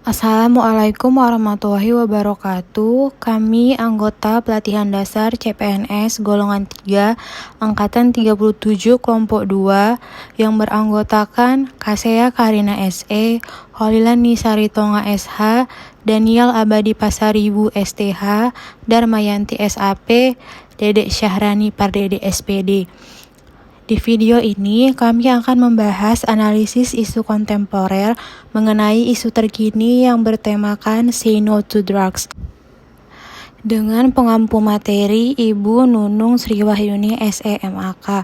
Assalamualaikum warahmatullahi wabarakatuh. Kami anggota pelatihan dasar CPNS golongan 3 angkatan 37 kelompok 2 yang beranggotakan Kasea Karina SE, Holilan Nisari Tonga SH, Daniel Abadi Pasaribu STH, Darmayanti SAP, Dedek Syahrani Pardede SPD. Di video ini, kami akan membahas analisis isu kontemporer mengenai isu terkini yang bertemakan Say No to Drugs. Dengan pengampu materi Ibu Nunung Sriwahyuni SEMAK.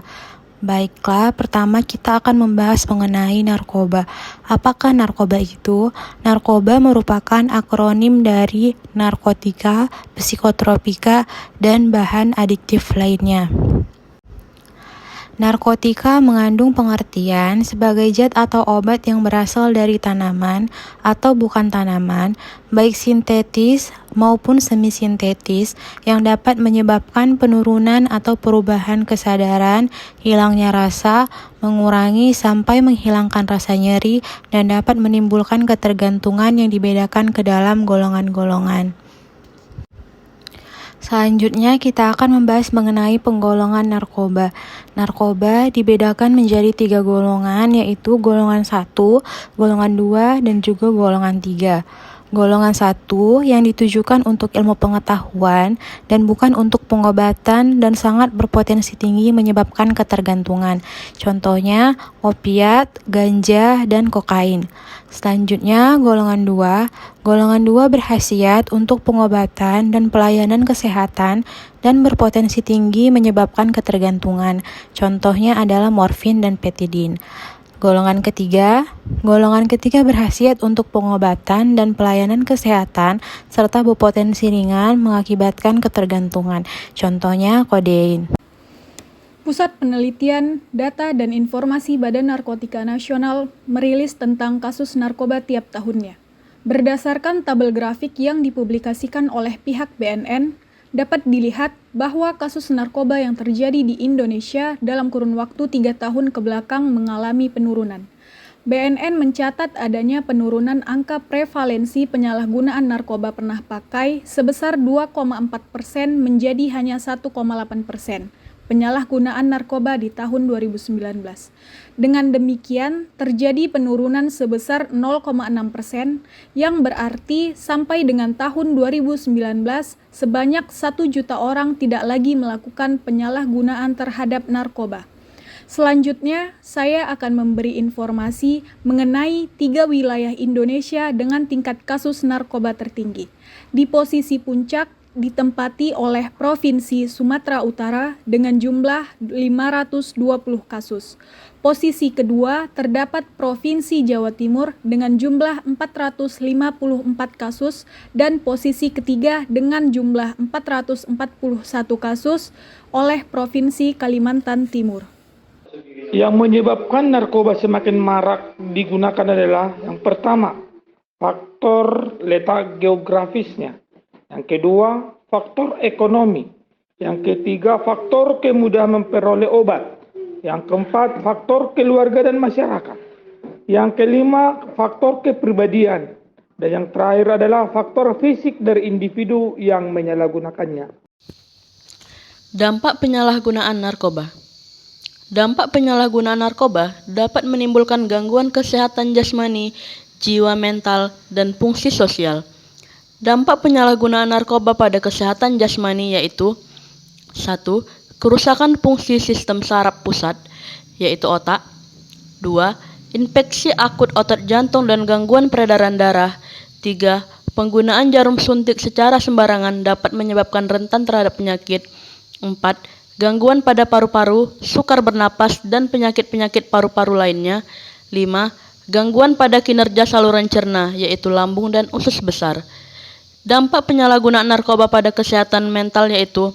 Baiklah, pertama kita akan membahas mengenai narkoba. Apakah narkoba itu? Narkoba merupakan akronim dari narkotika, psikotropika, dan bahan adiktif lainnya. Narkotika mengandung pengertian sebagai zat atau obat yang berasal dari tanaman atau bukan tanaman, baik sintetis maupun semi-sintetis, yang dapat menyebabkan penurunan atau perubahan kesadaran, hilangnya rasa, mengurangi sampai menghilangkan rasa nyeri, dan dapat menimbulkan ketergantungan yang dibedakan ke dalam golongan-golongan. Selanjutnya kita akan membahas mengenai penggolongan narkoba. Narkoba dibedakan menjadi 3 golongan, yaitu golongan 1, golongan 2, dan juga golongan 3. Golongan 1 yang ditujukan untuk ilmu pengetahuan dan bukan untuk pengobatan dan sangat berpotensi tinggi menyebabkan ketergantungan. Contohnya opiat, ganja, dan kokain. Selanjutnya golongan 2. Golongan 2 berhasiat untuk pengobatan dan pelayanan kesehatan dan berpotensi tinggi menyebabkan ketergantungan. Contohnya adalah morfin dan petidin. Golongan ketiga berhasiat untuk pengobatan dan pelayanan kesehatan serta berpotensi ringan mengakibatkan ketergantungan. Contohnya kodein. Pusat Penelitian, Data dan Informasi Badan Narkotika Nasional merilis tentang kasus narkoba tiap tahunnya. Berdasarkan tabel grafik yang dipublikasikan oleh pihak BNN, dapat dilihat bahwa kasus narkoba yang terjadi di Indonesia dalam kurun waktu 3 tahun kebelakang mengalami penurunan. BNN mencatat adanya penurunan angka prevalensi penyalahgunaan narkoba pernah pakai sebesar 2,4% menjadi hanya 1,8%. Penyalahgunaan narkoba di tahun 2019. Dengan demikian, terjadi penurunan sebesar 0,6%, yang berarti sampai dengan tahun 2019, sebanyak 1 juta orang tidak lagi melakukan penyalahgunaan terhadap narkoba. Selanjutnya, saya akan memberi informasi mengenai 3 wilayah Indonesia dengan tingkat kasus narkoba tertinggi. Di posisi puncak, ditempati oleh Provinsi Sumatera Utara dengan jumlah 520 kasus. Posisi kedua terdapat Provinsi Jawa Timur dengan jumlah 454 kasus dan posisi ketiga dengan jumlah 441 kasus oleh Provinsi Kalimantan Timur. Yang menyebabkan narkoba semakin marak digunakan adalah yang pertama, faktor letak geografisnya. Yang kedua, faktor ekonomi. Yang ketiga, faktor kemudahan memperoleh obat. Yang keempat, faktor keluarga dan masyarakat. Yang kelima, faktor kepribadian. Dan yang terakhir adalah faktor fisik dari individu yang menyalahgunakannya. Dampak penyalahgunaan narkoba. Dampak penyalahgunaan narkoba dapat menimbulkan gangguan kesehatan jasmani, jiwa, mental, dan fungsi sosial. Dampak penyalahgunaan narkoba pada kesehatan jasmani yaitu 1. Kerusakan fungsi sistem saraf pusat, yaitu otak. 2. Infeksi akut otot jantung dan gangguan peredaran darah. 3. Penggunaan jarum suntik secara sembarangan dapat menyebabkan rentan terhadap penyakit. 4. Gangguan pada paru-paru, sukar bernapas, dan penyakit-penyakit paru-paru lainnya. 5. Gangguan pada kinerja saluran cerna, yaitu lambung dan usus besar. Dampak penyalahgunaan narkoba pada kesehatan mental yaitu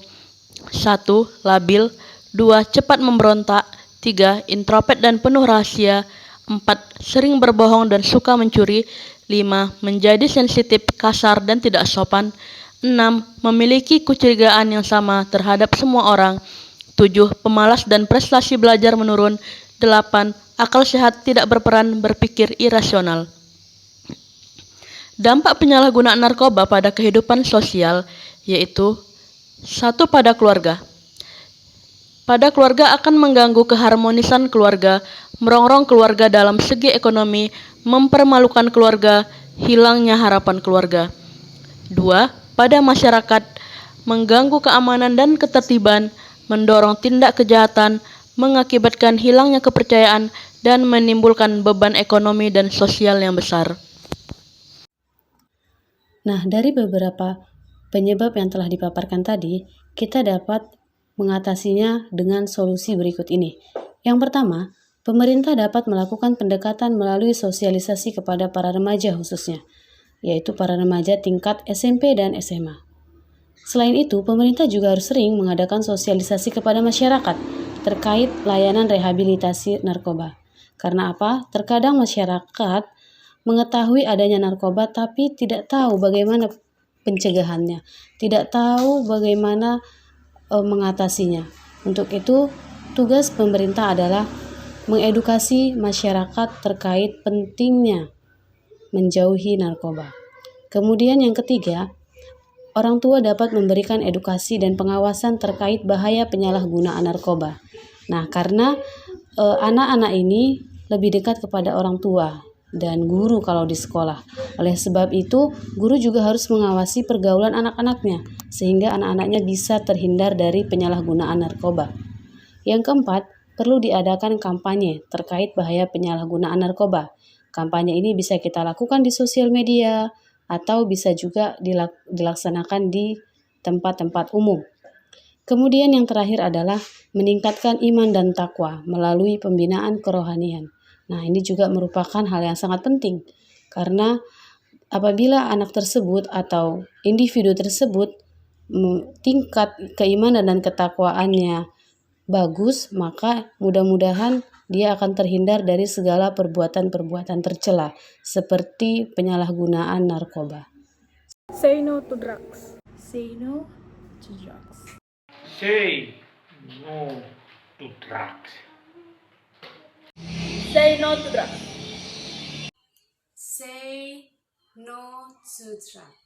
1. Labil. 2. Cepat memberontak. 3. Introvert dan penuh rahasia. 4. Sering berbohong dan suka mencuri. 5. Menjadi sensitif, kasar, dan tidak sopan. 6. Memiliki kecurigaan yang sama terhadap semua orang. 7. Pemalas dan prestasi belajar menurun. 8. Akal sehat tidak berperan berpikir irasional. Dampak penyalahgunaan narkoba pada kehidupan sosial yaitu 1. Pada keluarga. Pada keluarga akan mengganggu keharmonisan keluarga, merongrong keluarga dalam segi ekonomi, mempermalukan keluarga, hilangnya harapan keluarga. 2. Pada masyarakat, mengganggu keamanan dan ketertiban, mendorong tindak kejahatan, mengakibatkan hilangnya kepercayaan, dan menimbulkan beban ekonomi dan sosial yang besar. Nah, dari beberapa penyebab yang telah dipaparkan tadi, kita dapat mengatasinya dengan solusi berikut ini. Yang pertama, pemerintah dapat melakukan pendekatan melalui sosialisasi kepada para remaja khususnya, yaitu para remaja tingkat SMP dan SMA. Selain itu, pemerintah juga harus sering mengadakan sosialisasi kepada masyarakat terkait layanan rehabilitasi narkoba. Karena apa? Terkadang masyarakat mengetahui adanya narkoba tapi tidak tahu bagaimana pencegahannya, tidak tahu bagaimana mengatasinya. Untuk itu, tugas pemerintah adalah mengedukasi masyarakat terkait pentingnya menjauhi narkoba. Kemudian yang ketiga, orang tua dapat memberikan edukasi dan pengawasan terkait bahaya penyalahgunaan narkoba. Nah, karena anak-anak ini lebih dekat kepada orang tua dan guru kalau di sekolah. Oleh sebab itu, guru juga harus mengawasi pergaulan anak-anaknya, sehingga anak-anaknya bisa terhindar dari penyalahgunaan narkoba. Yang keempat, perlu diadakan kampanye terkait bahaya penyalahgunaan narkoba. Kampanye ini bisa kita lakukan di sosial media, atau bisa juga dilaksanakan di tempat-tempat umum. Kemudian yang terakhir adalah meningkatkan iman dan takwa melalui pembinaan kerohanian. Nah, ini juga merupakan hal yang sangat penting, karena apabila anak tersebut atau individu tersebut tingkat keimanan dan ketakwaannya bagus, maka mudah-mudahan dia akan terhindar dari segala perbuatan-perbuatan tercela seperti penyalahgunaan narkoba. Say no to drugs. Say no to drugs. Say no to drugs. Say no to drugs. Say no to drugs.